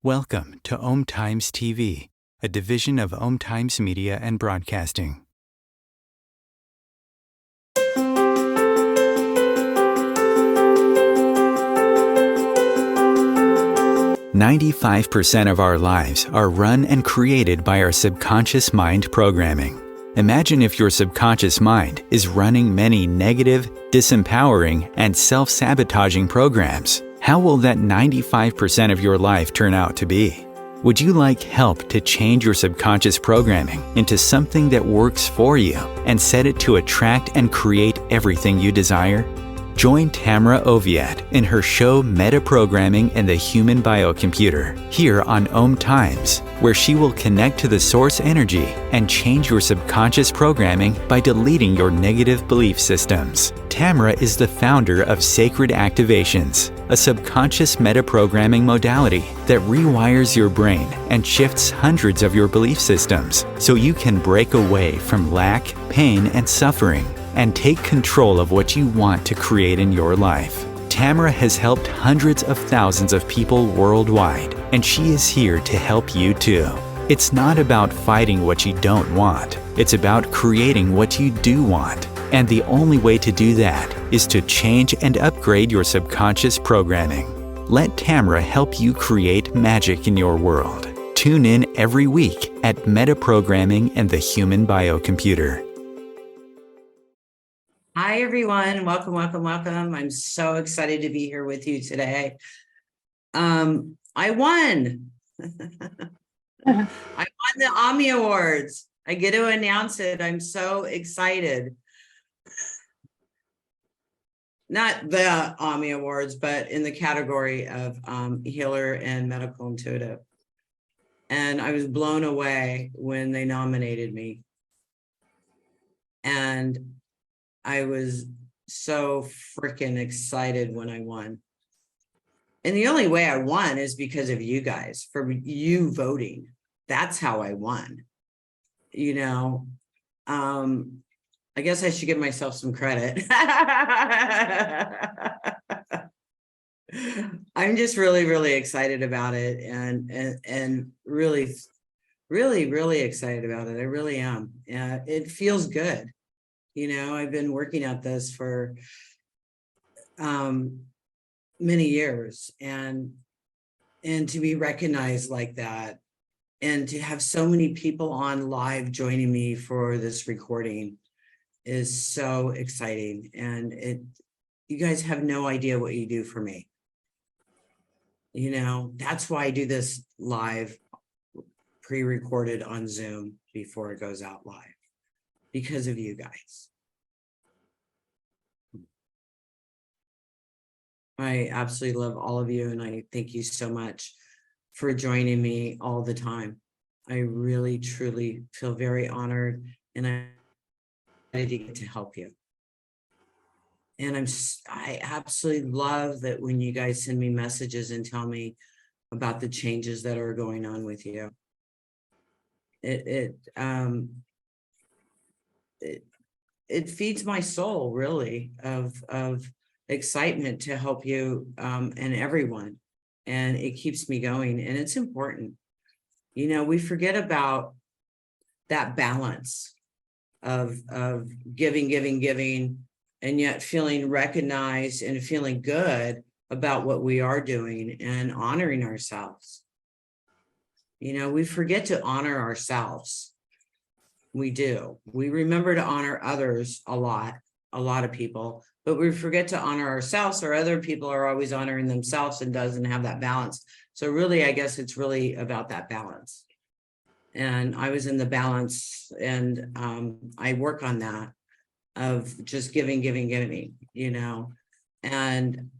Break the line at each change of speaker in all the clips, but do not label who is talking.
Welcome to 𝗏𝗏Times TV, a division of 𝗏𝗏Times Media and Broadcasting. "95% of our lives are run and created by our subconscious mind programming. Imagine if your subconscious mind is running many negative, disempowering, and self-sabotaging programs. How will that 95% of your life turn out to be? Would you like help to change your subconscious programming into something that works for you and set it to attract and create everything you desire? Join Tamra Oviatt in her show Metaprogramming and the Human Biocomputer here on 𝗏𝗏Times, where she will connect to the source energy and change your subconscious programming by deleting your negative belief systems. Tamra is the founder of Sacred Activations, a subconscious metaprogramming modality that rewires your brain and shifts hundreds of your belief systems so you can break away from lack, pain, and suffering and take control of what you want to create in your life. Tamra has helped hundreds of thousands of people worldwide, and she is here to help you too. It's not about fighting what you don't want. It's about creating what you do want. And the only way to do that is to change and upgrade your subconscious programming. Let Tamra help you create magic in your world. Tune in every week at Metaprogramming and the Human Biocomputer.
Hi, everyone. Welcome, welcome, welcome. I'm so excited to be here with you today. I won. I won the Emmy Awards. I get to announce it. I'm so excited. Not the Emmy Awards, but in the category of healer and medical intuitive. And I was blown away when they nominated me. And I was so freaking excited when I won. And the only way I won is because of you guys, for you voting. That's how I won. You know, I guess I should give myself some credit. I'm just really, really excited about it and really, really, really excited about it. I really am. It feels good. You know, I've been working at this for many years, and to be recognized like that, and to have so many people on live joining me for this recording is so exciting. And you guys have no idea what you do for me. You know, that's why I do this live, pre-recorded on Zoom before it goes out live. Because of you guys. I absolutely love all of you, and I thank you so much for joining me all the time. I really, truly feel very honored, and I'm ready to get to help you. And I absolutely love that when you guys send me messages and tell me about the changes that are going on with you. It feeds my soul, really, of excitement to help you and everyone. And it keeps me going, and it's important. You know, we forget about that balance of giving, and yet feeling recognized and feeling good about what we are doing and honoring ourselves. You know, we forget to honor ourselves. We do. We remember to honor others a lot of people, but we forget to honor ourselves, or other people are always honoring themselves and doesn't have that balance. So really, I guess it's really about that balance. And I was in the balance, and I work on that of just giving, you know, and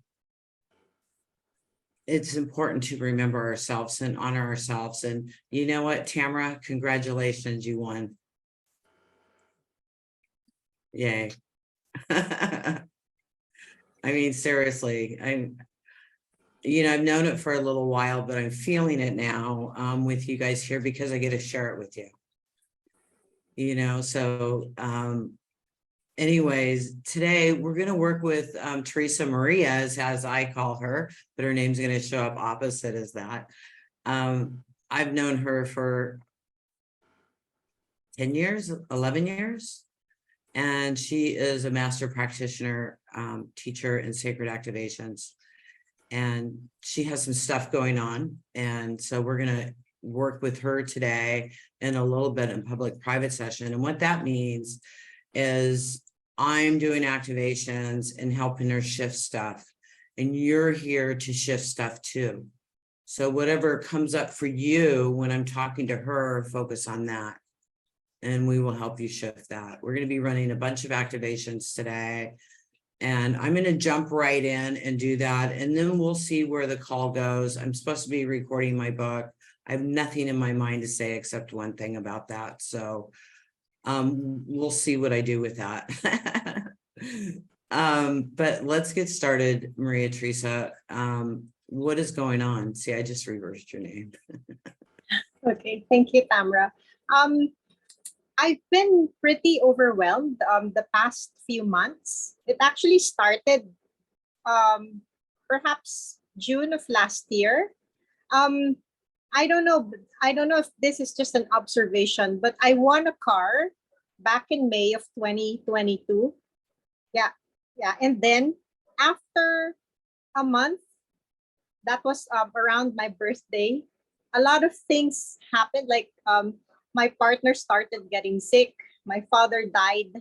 it's important to remember ourselves and honor ourselves. And you know what, Tamra, congratulations, you won. Yay. I mean, seriously, I've known it for a little while, but I'm feeling it now with you guys here because I get to share it with you. You know, so anyways, today we're going to work with Teresa Maria, as I call her, but her name's going to show up opposite as that. I've known her for 10 years, 11 years. And she is a master practitioner, teacher in sacred activations. And she has some stuff going on. And so we're going to work with her today and a little bit in public-private session. And what that means is I'm doing activations and helping her shift stuff. And you're here to shift stuff too. So whatever comes up for you when I'm talking to her, focus on that. And we will help you shift that. We're going to be running a bunch of activations today. And I'm going to jump right in and do that. And then we'll see where the call goes. I'm supposed to be recording my book. I have nothing in my mind to say except one thing about that. So we'll see what I do with that. But let's get started, Maria Teresa. What is going on? See, I just reversed your name.
Okay, thank you, Tamra. I've been pretty overwhelmed the past few months. It actually started perhaps June of last year. I don't know if this is just an observation, but I won a car back in May of 2022. Yeah. And then after a month, that was around my birthday, a lot of things happened. Like my partner started getting sick. My father died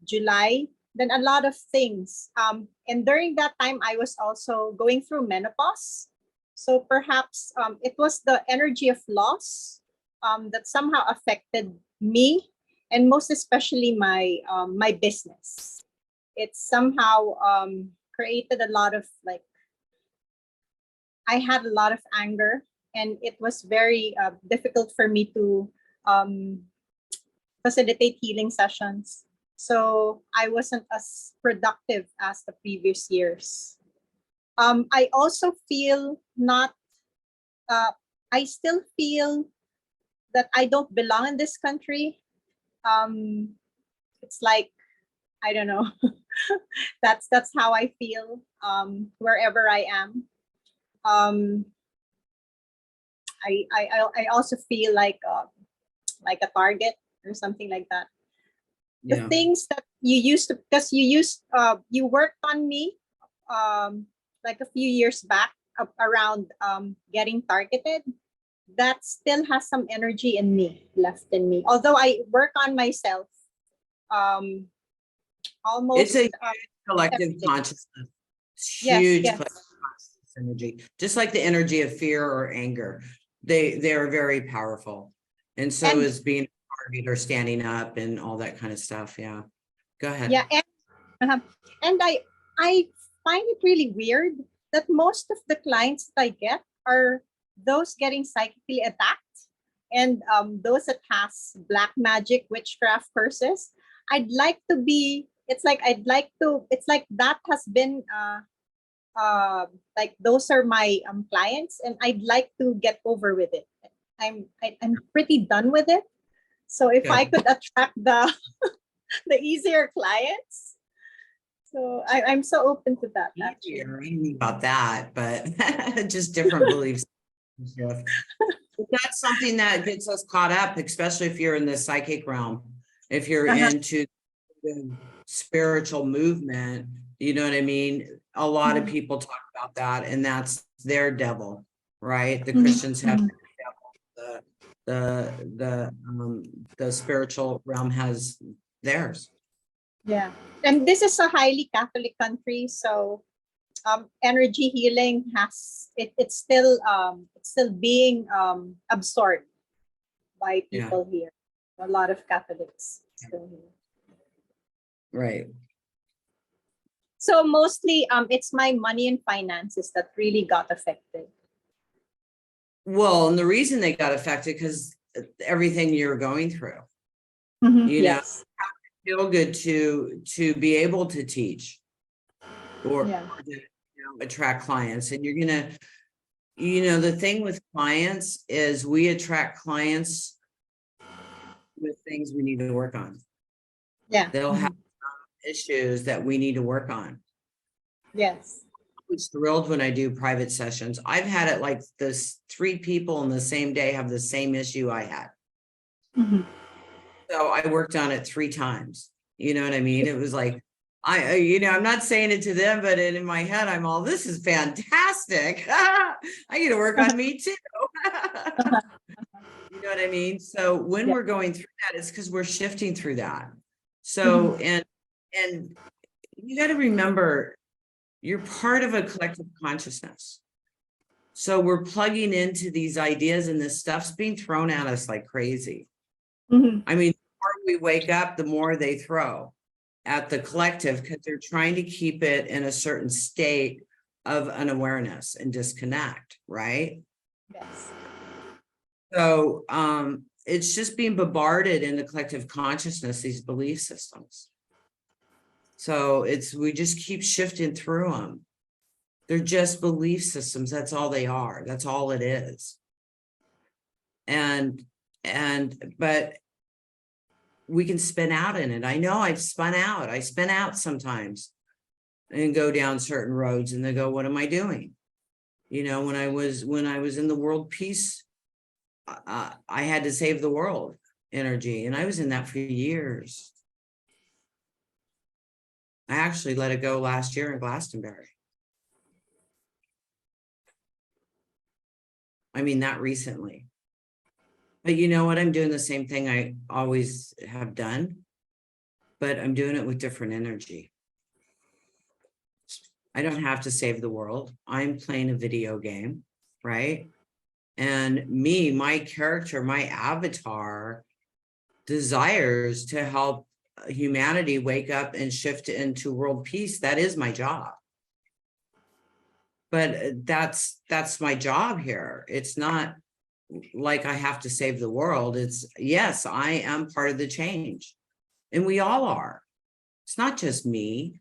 July. Then a lot of things. And during that time, I was also going through menopause. So perhaps it was the energy of loss that somehow affected me, and most especially my my business. It somehow created a lot of I had a lot of anger, and it was very difficult for me to facilitate healing sessions. So I wasn't as productive as the previous years. I also feel I still feel that I don't belong in this country. It's like, I don't know. that's how I feel wherever I am. I also feel like a target or something like that. The things that you used to, because you worked on me like a few years back around getting targeted, that still has some energy in me, left in me. Although I work on myself almost.
It's a collective consciousness. Huge collective consciousness energy. Just like the energy of fear or anger. They are very powerful. And so is being a target or standing up and all that kind of stuff. Yeah. Go ahead.
Yeah. And I find it really weird that most of the clients that I get are those getting psychically attacked, and those that has black magic, witchcraft curses. It's like that has been like those are my clients, and I'd like to get over with it. I'm pretty done with it. So if I could attract the the easier clients. So I'm so open to that. Actually.
I don't know about that, but just different beliefs. That's something that gets us caught up, especially if you're in the psychic realm. If you're into the spiritual movement, you know what I mean? A lot of people talk about that, and that's their devil, right? The Christians have their devil. The spiritual realm has theirs.
Yeah, and this is a highly Catholic country, so energy healing it's still being absorbed by people here. A lot of Catholics still here.
Right.
So mostly it's my money and finances that really got affected.
Well, and the reason they got affected because everything you're going through. You know, feel good to be able to teach or attract clients. And you're gonna, the thing with clients is we attract clients with things we need to work on. They'll have issues that we need to work on.
Yes.
always thrilled when I do private sessions. I've had it like this 3 people in the same day have the same issue I had.
Mhm.
So I worked on it 3 times. You know what I mean? It was like, I'm not saying it to them, but in my head, I'm all, this is fantastic. I get to work on me too. You know what I mean? So when
Yeah.
we're going through that, it's because we're shifting through that. So, and you got to remember, you're part of a collective consciousness. So we're plugging into these ideas, and this stuff's being thrown at us like crazy.
Mhm.
I mean, the more we wake up, the more they throw at the collective, because they're trying to keep it in a certain state of unawareness and disconnect, right?
Yes.
So it's just being bombarded in the collective consciousness, these belief systems. So we just keep shifting through them. They're just belief systems. That's all they are. That's all it is. But we can spin out in it. I know I've spun out. I spin out sometimes and go down certain roads, and they go, what am I doing? You know, when I was in the world peace, I had to save the world energy, and I was in that for years. I actually let it go last year in Glastonbury. I mean, not recently. But you know what? I'm doing the same thing I always have done, but I'm doing it with different energy. I don't have to save the world. I'm playing a video game, right? And me, my character, my avatar desires to help humanity wake up and shift into world peace. That is my job. But that's my job here. It's not like I have to save the world. It's, yes, I am part of the change. And we all are. It's not just me.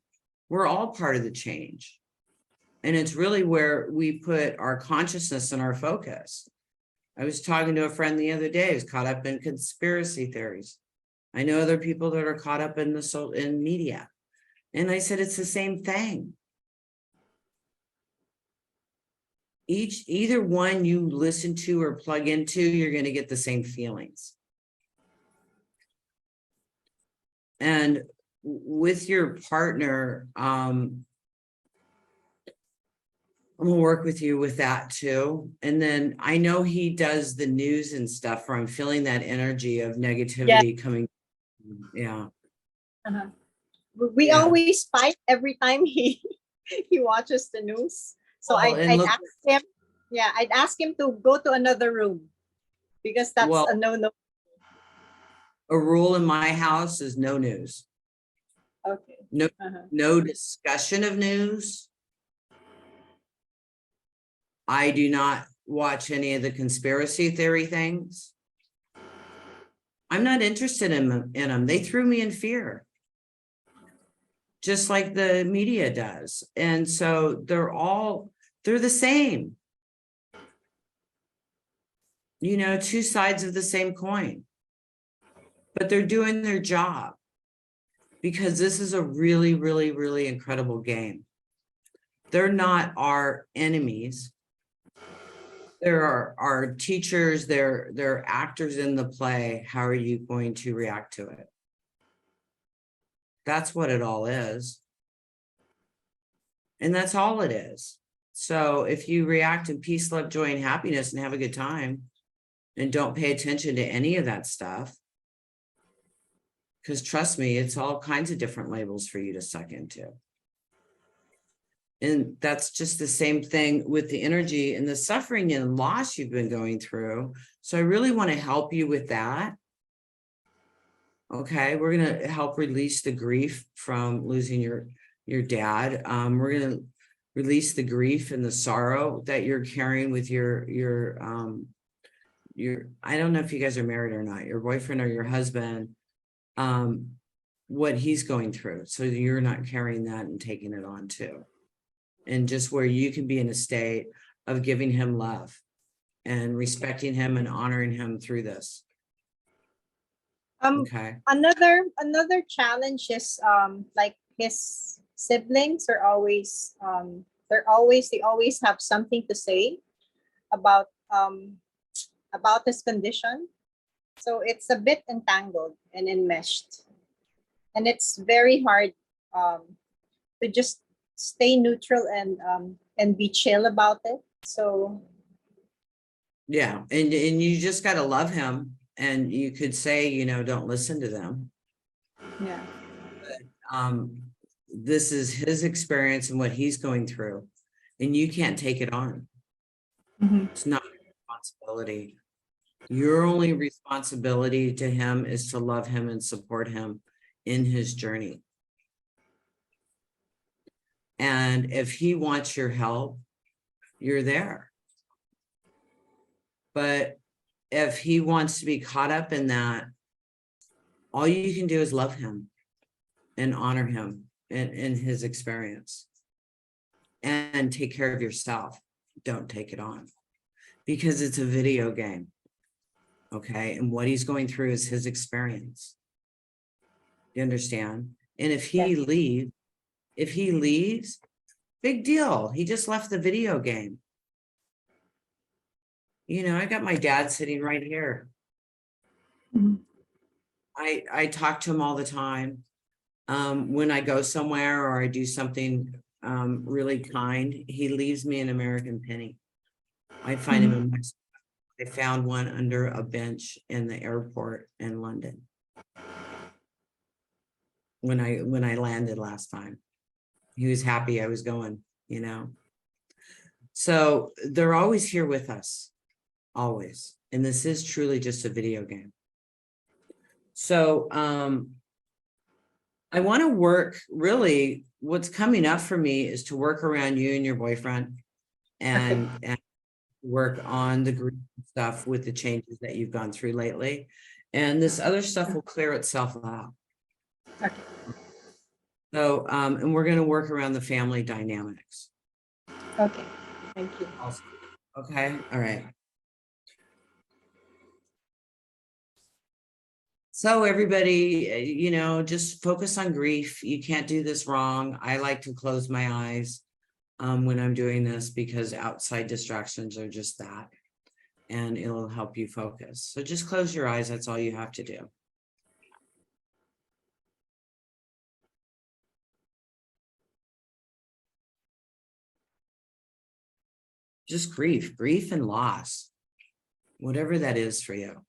We're all part of the change. And it's really where we put our consciousness and our focus. I was talking to a friend the other day who's caught up in conspiracy theories. I know other people that are caught up in in media. And I said, it's the same thing. Either one you listen to or plug into, you're going to get the same feelings. And with your partner, I'm gonna work with you with that too. And then I know he does the news and stuff, where I'm feeling that energy of negativity coming. Yeah.
Uh-huh. We
Yeah.
always fight every time he watches the news. So
Well, and
I'd
look,
ask him, I'd ask him to go to another room, because that's
well,
a no-no.
a rule in my house is no news.
Okay.
No,
Uh-huh.
no discussion of news. I do not watch any of the conspiracy theory things. I'm not interested in them. They threw me in fear, just like the media does. And so they're the same. You know, 2 sides of the same coin. But they're doing their job, because this is a really, really, really incredible game. They're not our enemies. There are our teachers, they're actors in the play. How are you going to react to it? That's what it all is. And that's all it is. So if you react in peace, love, joy, and happiness and have a good time, and don't pay attention to any of that stuff, because trust me, it's all kinds of different labels for you to suck into. And that's just the same thing with the energy and the suffering and loss you've been going through. So I really want to help you with that. Okay, we're going to help release the grief from losing your dad. We're going to release the grief and the sorrow that you're carrying with your I don't know if you guys are married or not, your boyfriend or your husband, what he's going through. So you're not carrying that and taking it on too. And just where you can be in a state of giving him love and respecting him and honoring him through this. Okay.
Another challenge is like his siblings are always they always have something to say about his condition. So it's a bit entangled and enmeshed, and it's very hard to just stay neutral and be chill about it. So
yeah, and you just got to love him, and you could say, you know, don't listen to them.
yeah,
This is his experience and what he's going through, and you can't take it on. It's not your responsibility. Your only responsibility to him is to love him and support him in his journey. And if he wants your help, you're there. But if he wants to be caught up in that, all you can do is love him and honor him in his experience, and take care of yourself. Don't take it on, because it's a video game. Okay. And what he's going through is his experience. You understand? And if he leaves, big deal. He just left the video game. You know, I got my dad sitting right here. I talk to him all the time. When I go somewhere or I do something really kind, he leaves me an American penny. I find him in Mexico. I found one under a bench in the airport in London when I landed last time. He was happy I was going, you know. So they're always here with us, always. And this is truly just a video game. So I want to work, really, what's coming up for me is to work around you and your boyfriend, and work on the group stuff with the changes that you've gone through lately. And this other stuff will clear itself out.
okay.
So, and we're going to work around the family dynamics.
Okay, thank you.
Also. Okay, all right. So everybody, you know, just focus on grief. You can't do this wrong. I like to close my eyes when I'm doing this, because outside distractions are just that, and it'll help you focus. So just close your eyes. That's all you have to do. Just grief and loss, whatever that is for you.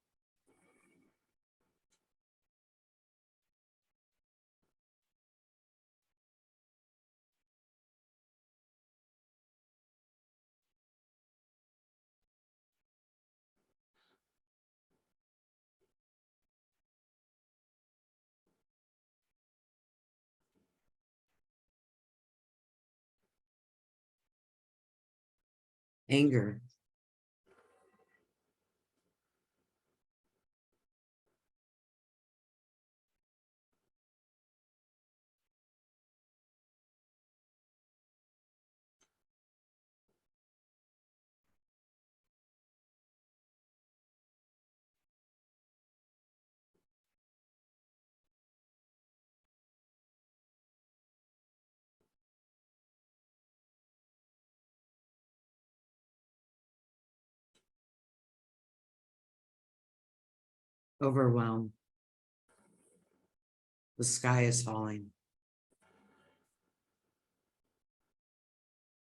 Anger, overwhelm. The sky is falling.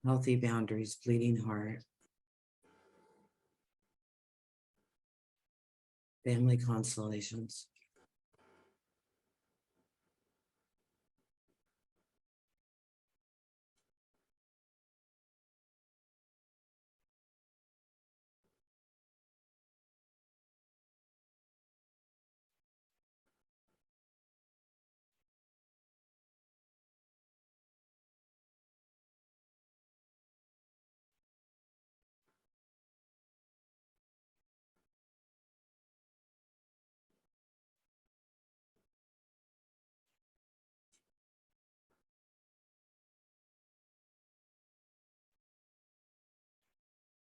Healthy boundaries, bleeding heart. Family constellations.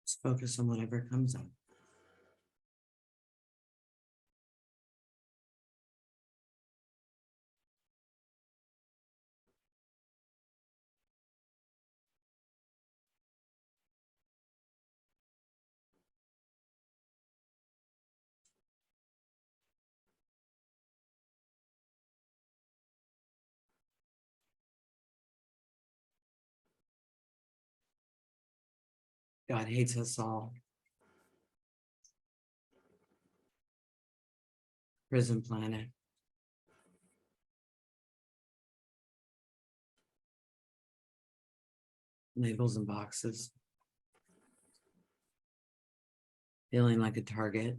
Just focus on whatever comes up. God hates us all. Prison planet. Labels and boxes. Feeling like a target.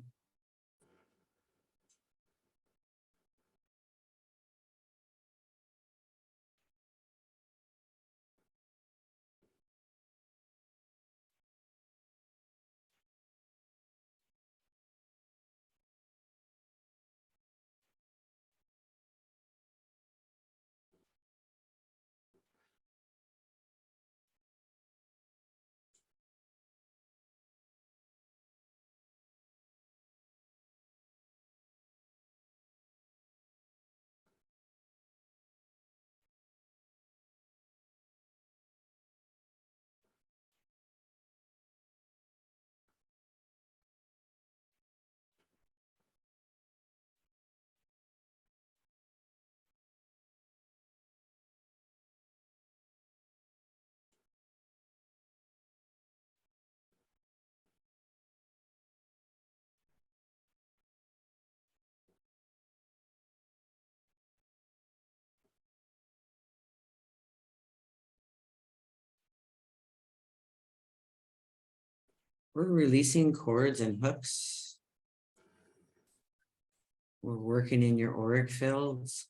We're releasing cords and hooks. We're working in your auric fields.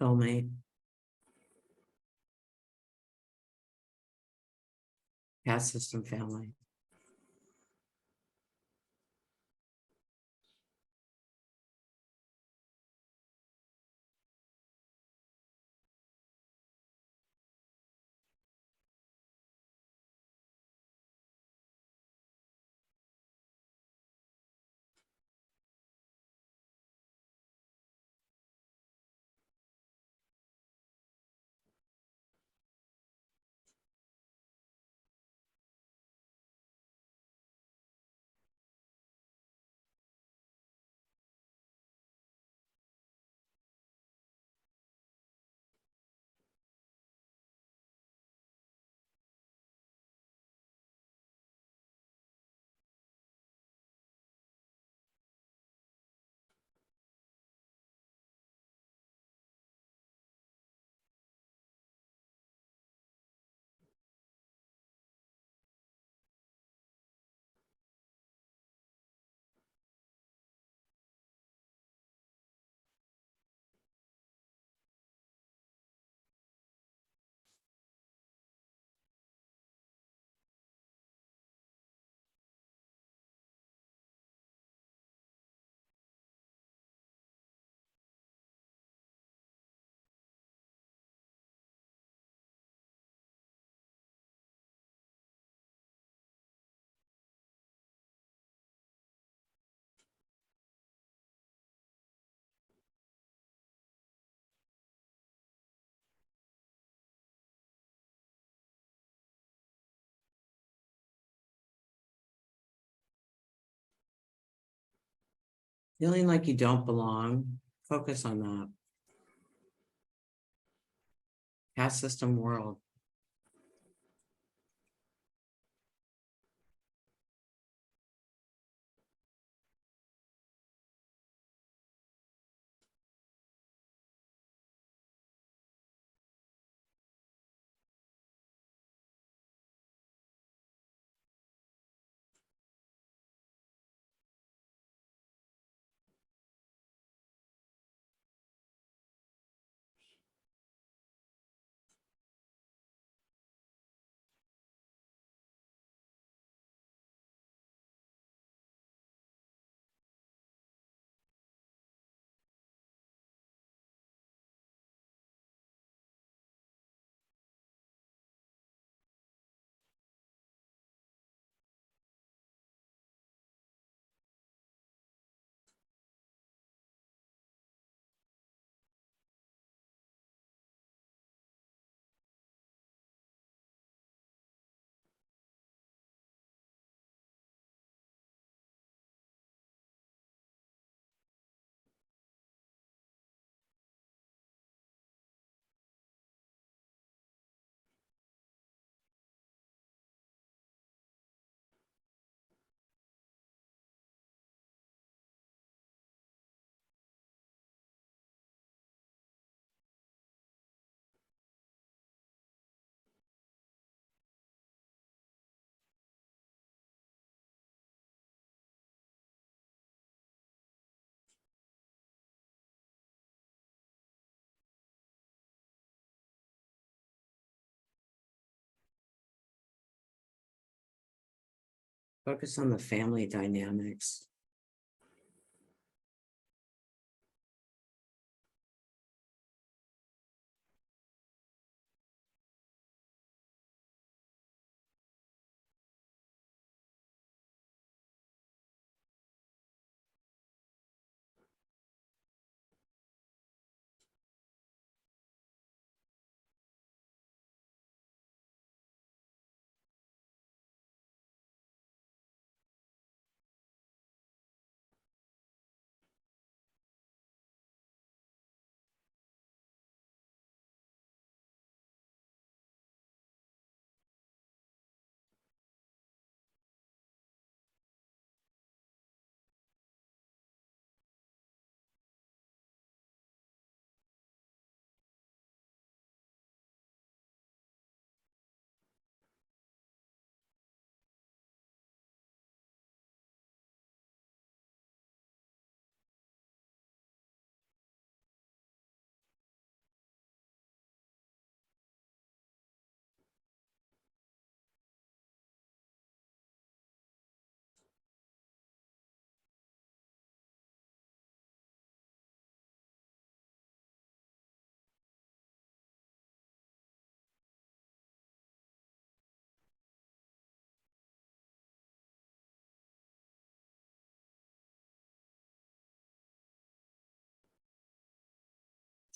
Soulmate. Caste system family. Feeling like you don't belong. Focus on that. Caste system world. Focus on the family dynamics.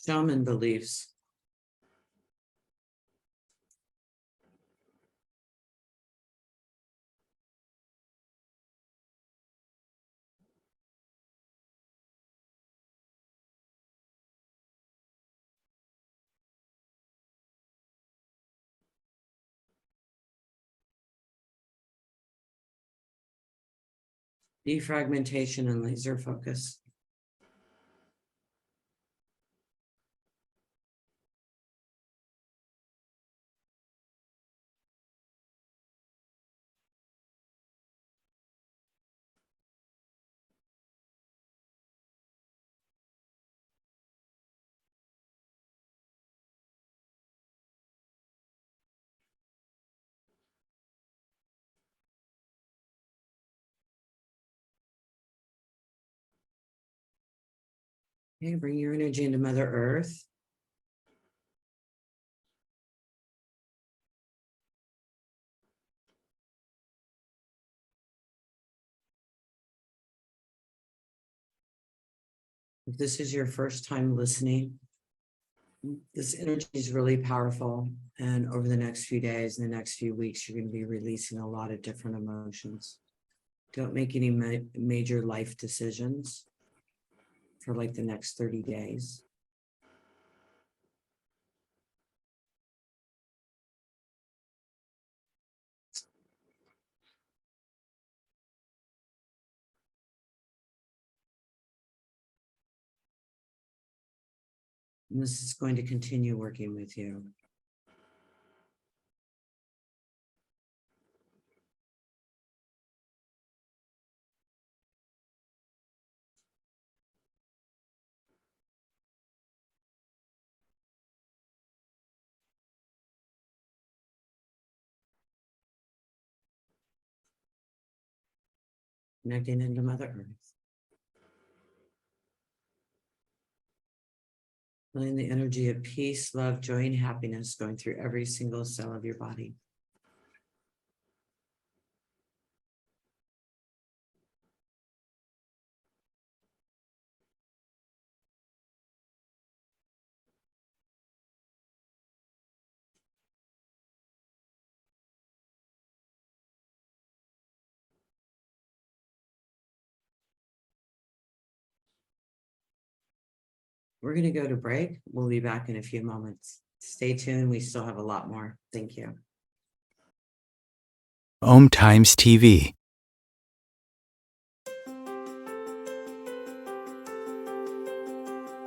Shaman beliefs. Defragmentation and laser focus. Okay, bring your energy into Mother Earth. If this is your first time listening, this energy is really powerful. And over the next few days, and the next few weeks, you're going to be releasing a lot of different emotions. Don't make any major life decisions for like the next 30 days. And this is going to continue working with you. Connecting into Mother Earth. Feeling the energy of peace, love, joy, and happiness going through every single cell of your body. We're going to go to break. We'll be back in a few moments. Stay tuned. We still have a lot more. Thank you.
Om Times TV.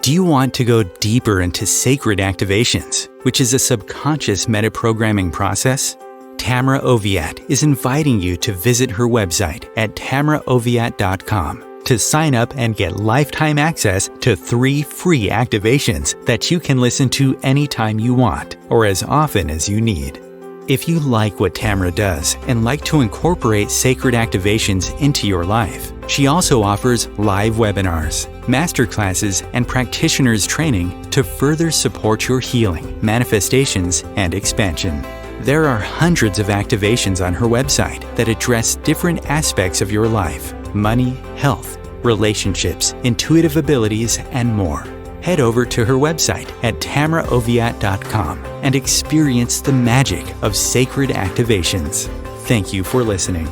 Do you want to go deeper into sacred activations, which is a subconscious metaprogramming process? Tamra Oviatt is inviting you to visit her website at 𝗙𝗵𝗆𝗆.com to sign up and get lifetime access to 3 free activations that you can listen to anytime you want or as often as you need. If you like what Tamra does and like to incorporate sacred activations into your life, she also offers live webinars, masterclasses, and practitioners training to further support your healing, manifestations, and expansion. There are hundreds of activations on her website that address different aspects of your life: money, health, relationships, intuitive abilities, and more. Head over to her website at tamraoviatt.com and experience the magic of sacred activations. Thank you for listening.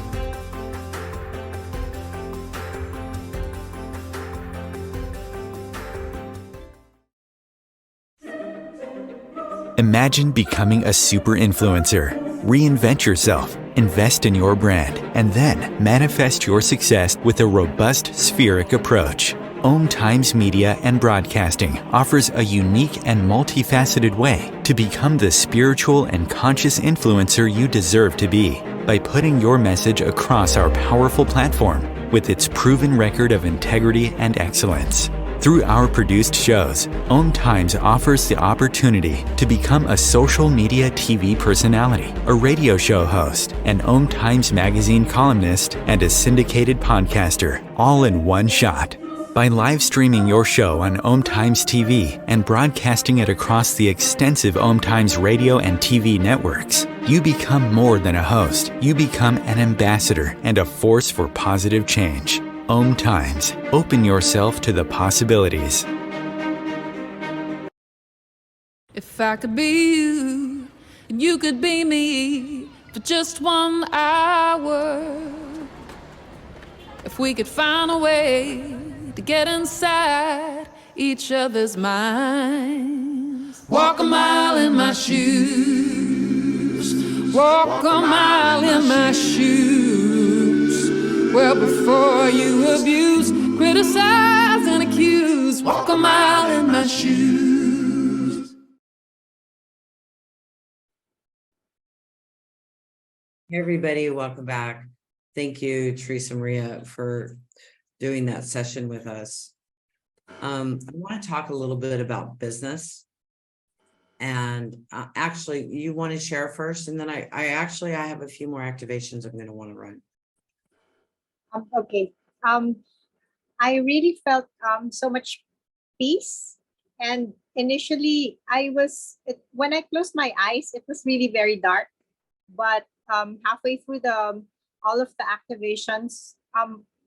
Imagine becoming a super influencer. Reinvent yourself, invest in your brand, and then manifest your success with a robust spheric approach. 𝗏 Media and Broadcasting offers a unique and multifaceted way to become the spiritual and conscious influencer you deserve to be by putting your message across our powerful platform with its proven record of integrity and excellence. Through our produced shows, 𝗏 offers the opportunity to become a social media TV personality, a radio show host, an 𝗏 magazine columnist, and a syndicated podcaster, all in one shot. By live streaming your show on 𝗏 TV and broadcasting it across the extensive 𝗏 radio and TV networks, you become more than a host. You become an ambassador and a force for positive change. 𝗏. Open yourself to the possibilities.
If I could be you, and you could be me for just 1 hour. If we could find a way to get inside each other's minds. Walk a mile in my shoes. Walk a mile in my shoes. Well, before you abuse, criticize, and accuse. Walk a mile in my shoes.
Hey everybody, welcome back. Thank you, Teresa Maria, for doing that session with us. I want to talk a little bit about business. And actually, you want to share first, and then I have a few more activations I'm going to want to run.
Okay. I really felt so much peace. And initially, when I closed my eyes, it was really very dark. But halfway through all of the activations,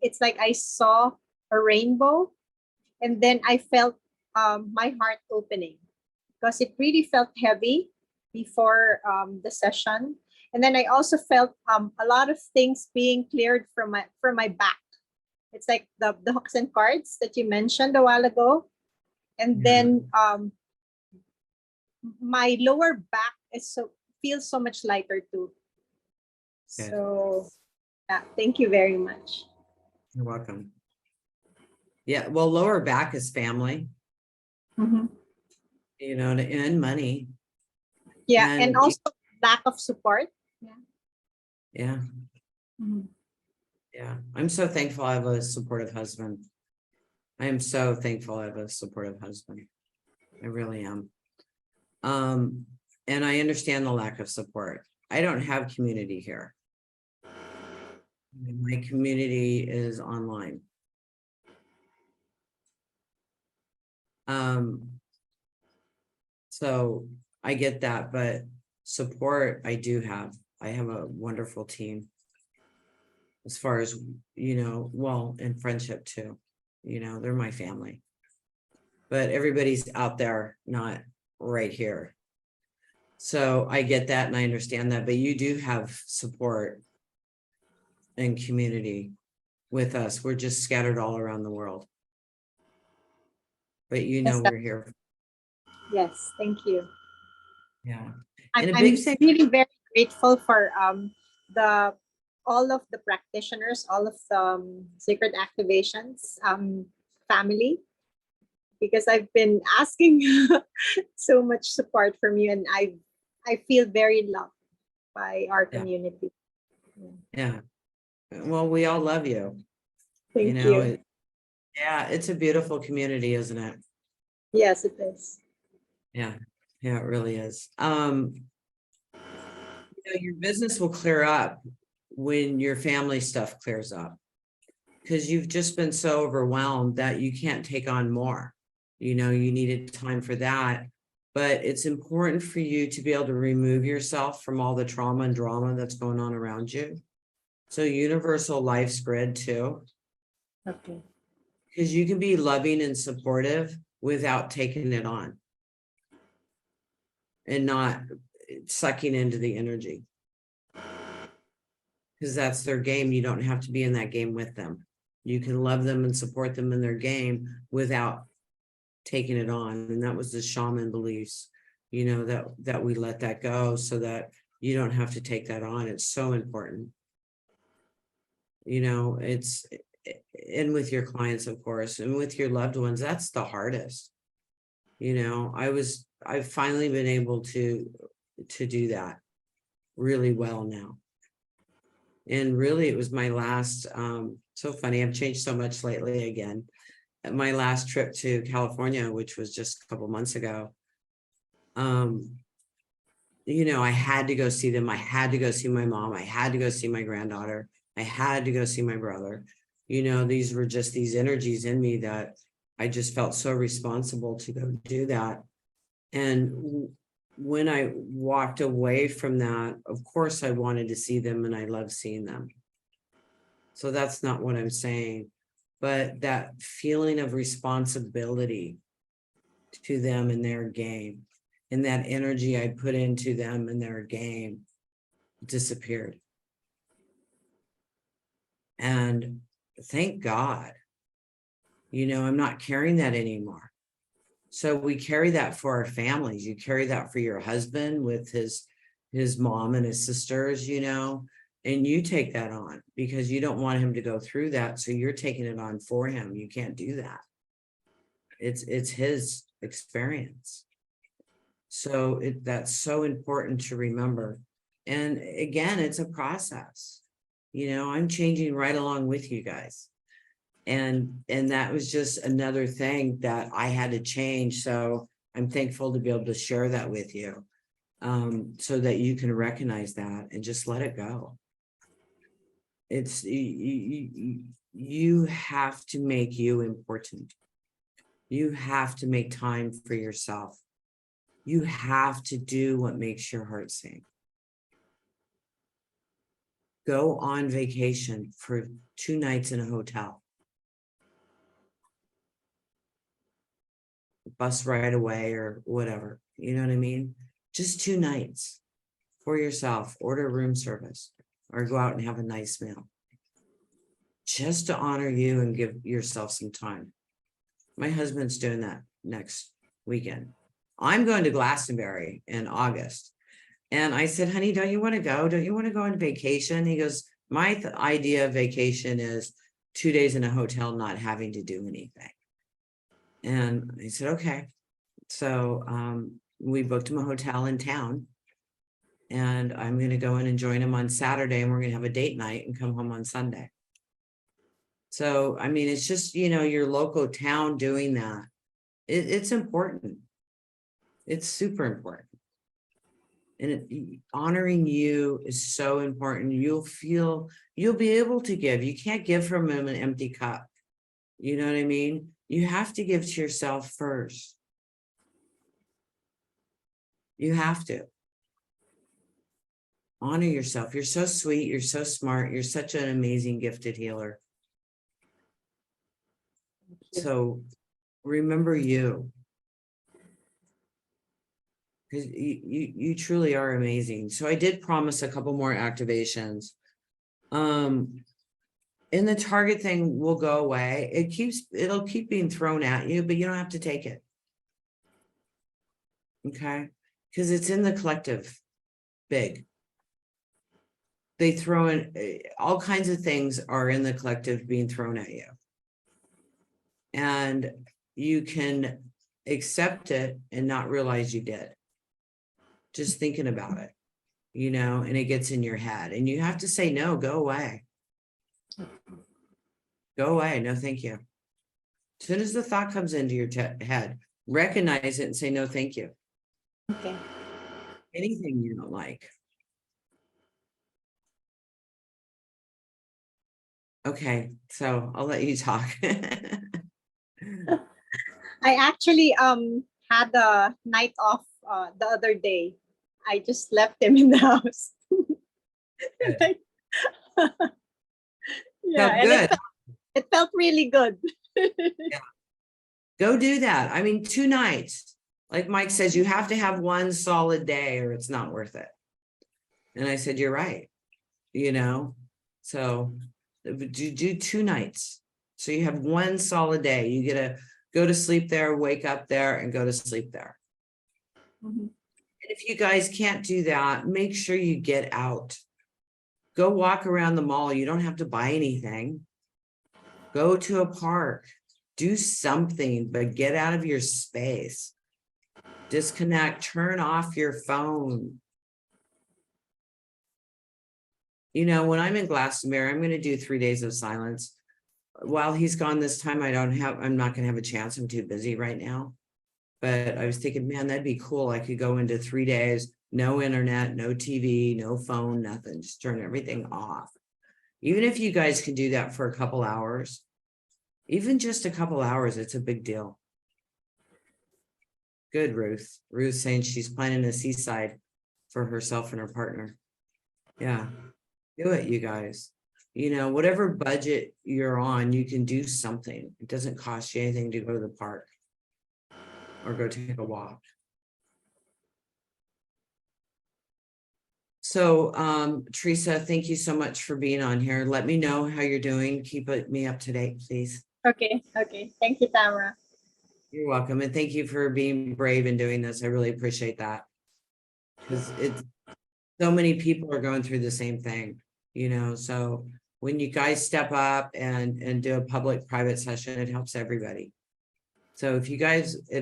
it's like I saw a rainbow, and then I felt my heart opening, because it really felt heavy before the session. And then I also felt a lot of things being cleared from my back. It's like the hooks and cards that you mentioned a while ago. And then my lower back feels so much lighter too.
Okay.
So yeah, thank you very much.
You're welcome. Yeah, well, lower back is family.
Mm-hmm.
You know, and money.
Yeah, and also lack of support.
Yeah.
Mm-hmm.
Yeah. I'm so thankful I have a supportive husband. I am so thankful I have a supportive husband. I really am. And I understand the lack of support. I don't have community here. My community is online. So I get that, but support I do have. I have a wonderful team. As far as, well, and friendship too. They're my family. But everybody's out there, not right here. So I get that and I understand that, but you do have support and community with us. We're just scattered all around the world. But we're here.
Yes, thank you.
Yeah.
I'm
And a big thing.
really very grateful for all of the practitioners, all of the sacred activations family, because I've been asking so much support from you, and I feel very loved by our community.
Yeah. Well, we all love you.
Thank you.
It's a beautiful community, isn't it?
Yes, it is.
Yeah, it really is. Your business will clear up when your family stuff clears up. Because you've just been so overwhelmed that you can't take on more. You needed time for that. But it's important for you to be able to remove yourself from all the trauma and drama that's going on around you. So universal life's grid too.
Okay.
Because you can be loving and supportive without taking it on. And not sucking into the energy. Because that's their game. You don't have to be in that game with them. You can love them and support them in their game without taking it on. And that was the shaman beliefs, that we let that go so that you don't have to take that on. It's so important. It's, and with your clients, of course, and with your loved ones, that's the hardest. I've finally been able to do that really well now. And really, it was my last, so funny, I've changed so much lately again. My last trip to California, which was just a couple months ago, I had to go see them. I had to go see my mom. I had to go see my granddaughter. I had to go see my brother. These were just these energies in me that I just felt so responsible to go do that. And when I walked away from that, of course, I wanted to see them and I love seeing them. So that's not what I'm saying, but that feeling of responsibility to them and their game and that energy I put into them and their game disappeared. And thank God, I'm not carrying that anymore. So we carry that for our families. You carry that for your husband with his mom and his sisters, and you take that on because you don't want him to go through that. So you're taking it on for him. You can't do that. It's his experience. So that's so important to remember. And again, it's a process. I'm changing right along with you guys. And that was just another thing that I had to change. So I'm thankful to be able to share that with you, so that you can recognize that and just let it go. It's you have to make you important. You have to make time for yourself. You have to do what makes your heart sing. Go on vacation for 2 nights in a hotel. Bus right away or whatever, you know what I mean? Just 2 nights for yourself, order room service or go out and have a nice meal. Just to honor you and give yourself some time. My husband's doing that next weekend. I'm going to Glastonbury in August. And I said, honey, don't you want to go? Don't you want to go on vacation? He goes, my idea of vacation is 2 days in a hotel, not having to do anything. And I said, okay. So we booked him a hotel in town. And I'm going to go in and join him on Saturday. And we're going to have a date night and come home on Sunday. So, I mean, it's just, your local town doing that. It's important. It's super important. And honoring you is so important. You'll be able to give. You can't give from an empty cup. You know what I mean? You have to give to yourself first. You have to. Honor yourself. You're so sweet. You're so smart. You're such an amazing gifted healer. So remember you. Because you truly are amazing. So I did promise a couple more activations. And the target thing will go away. It'll keep being thrown at you, but you don't have to take it. Okay? Because it's in the collective big. They throw in all kinds of things are in the collective being thrown at you. And you can accept it and not realize you did. Just thinking about it, and it gets in your head and you have to say, no, go away. Go away. No, thank you. As soon as the thought comes into your head, recognize it and say, no, thank you.
Okay.
Anything you don't like, Okay, so I'll let you talk.
I actually had a night off the other day. I just left him in the house. Like, yeah,
Felt
and
good.
it felt really good.
Go do that. I mean, 2 nights. Like Mike says, you have to have one solid day or it's not worth it. And I said, you're right. You know, so do 2 nights. So you have one solid day. You get to go to sleep there, wake up there, and go to sleep there.
Mhm.
And if you guys can't do that, make sure you get out. Go walk around the mall. You don't have to buy anything. Go to a park. Do something, but get out of your space. Disconnect. Turn off your phone. You know, when I'm in Glastonbury, I'm going to do 3 days of silence. While he's gone this time, I'm not going to have a chance. I'm too busy right now. But I was thinking, man, that'd be cool. I could go into 3 days, no internet, no TV, no phone, nothing. Just turn everything off. Even if you guys can do that for a couple hours, even just a couple hours, it's a big deal. Good, Ruth. Ruth saying she's planning a seaside for herself and her partner. Yeah, do it, you guys. You know, whatever budget you're on, you can do something. It doesn't cost you anything to go to the park or go take a walk. So, Teresa, thank you so much for being on here. Let me know how you're doing. Keep me up to date, please.
Okay. Thank you, Tamra.
You're welcome. And thank you for being brave and doing this. I really appreciate that. Because it's so many people are going through the same thing, you know. So when you guys step up and do a public private session, it helps everybody. So if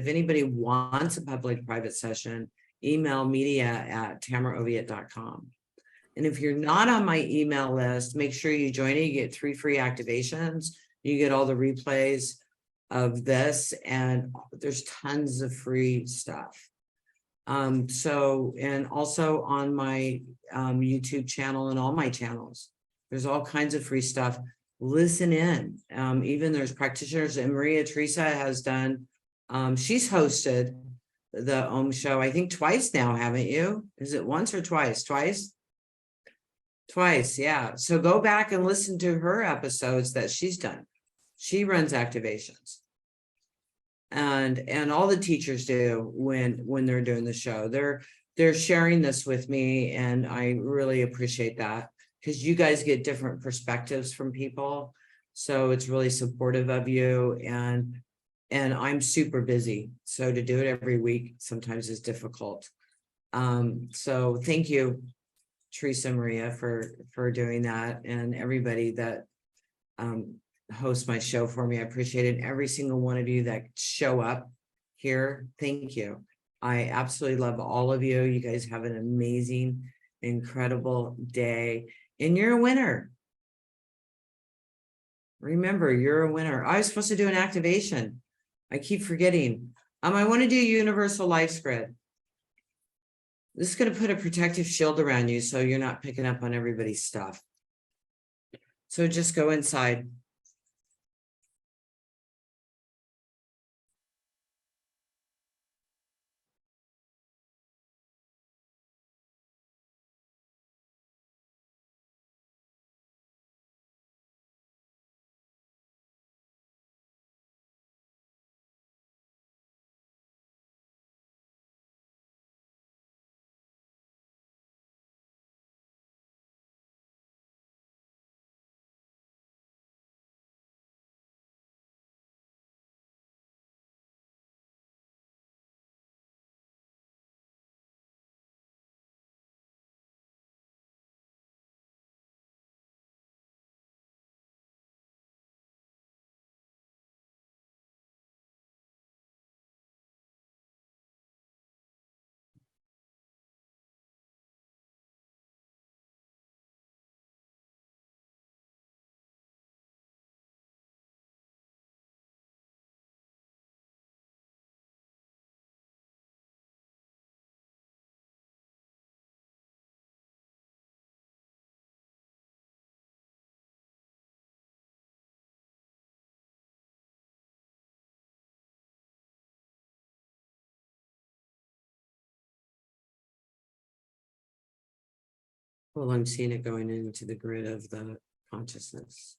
anybody wants a public private session, email media@tamraoviatt.com. And if you're not on my email list, make sure you join it. You get 3 free activations. You get all the replays of this, and there's tons of free stuff. And also on my YouTube channel and all my channels, there's all kinds of free stuff. Listen in. Even there's practitioners, and Maria Teresa has done, she's hosted the Om show, I think twice now, haven't you? Is it once or twice? Twice, yeah. So go back and listen to her episodes that she's done. She runs activations. And all the teachers do when they're doing the show. They're sharing this with me, and I really appreciate that, because you guys get different perspectives from people. So it's really supportive of you, and I'm super busy. So to do it every week sometimes is difficult. So thank you, Teresa Maria, for doing that, and everybody that host my show for me. I appreciate it. Every single one of you that show up here, thank you. I absolutely love all of you. You guys have an amazing, incredible day, and you're a winner. Remember, you're a winner. I was supposed to do an activation. I keep forgetting. I want to do universal life grid. This is going to put a protective shield around you so you're not picking up on everybody's stuff. So just go inside. Well, I'm seeing it going into the grid of the consciousness.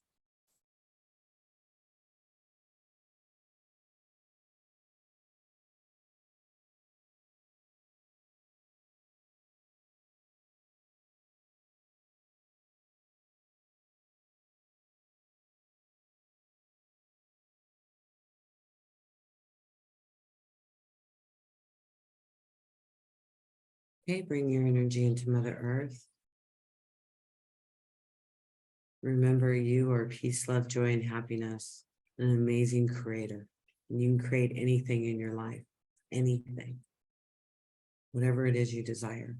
Okay, bring your energy into Mother Earth. Remember, you are peace, love, joy, and happiness, an amazing creator. And you can create anything in your life, anything, whatever it is you desire.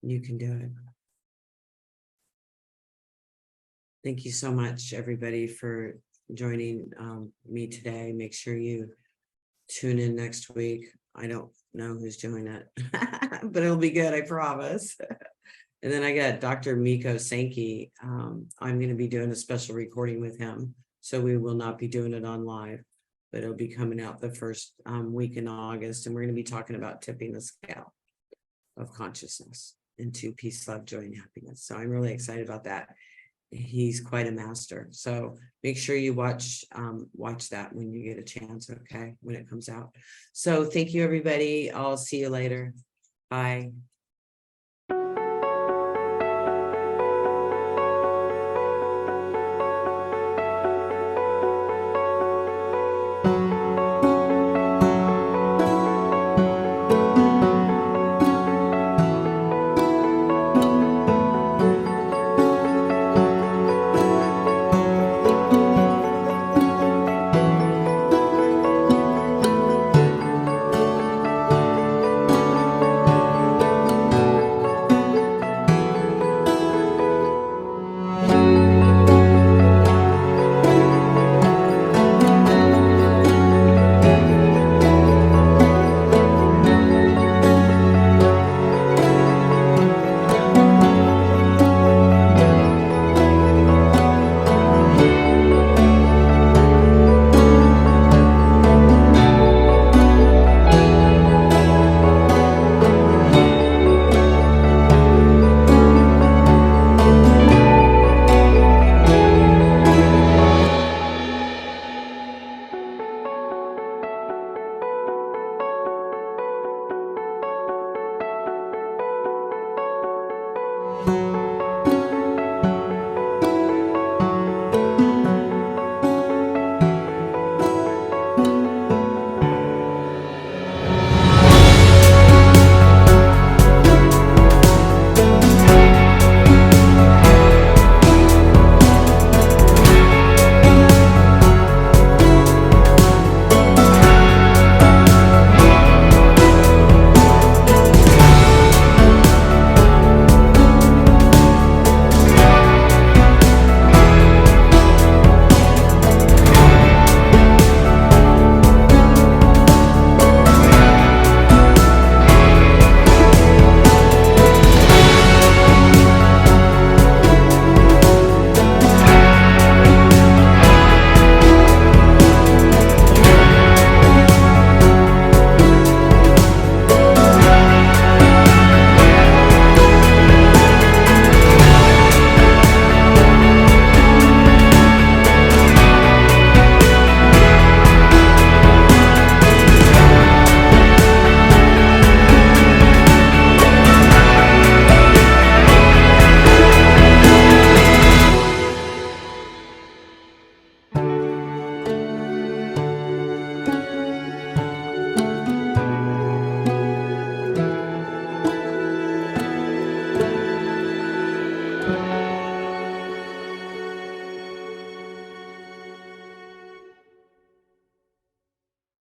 You can do it. Thank you so much, everybody, for joining me today. Make sure you tune in next week. I don't know who's doing it, but it'll be good, I promise. And then I got Dr. 𝗙𝗃𝗁𝗁. I'm going to be doing a special recording with him, so we will not be doing it on live, but it'll be coming out the first week in August, and we're going to be talking about tipping the scale of consciousness into peace, love, joy, and happiness. So I'm really excited about that. He's quite a master. So make sure you watch that when you get a chance, okay, when it comes out. So thank you, everybody. I'll see you later. Bye.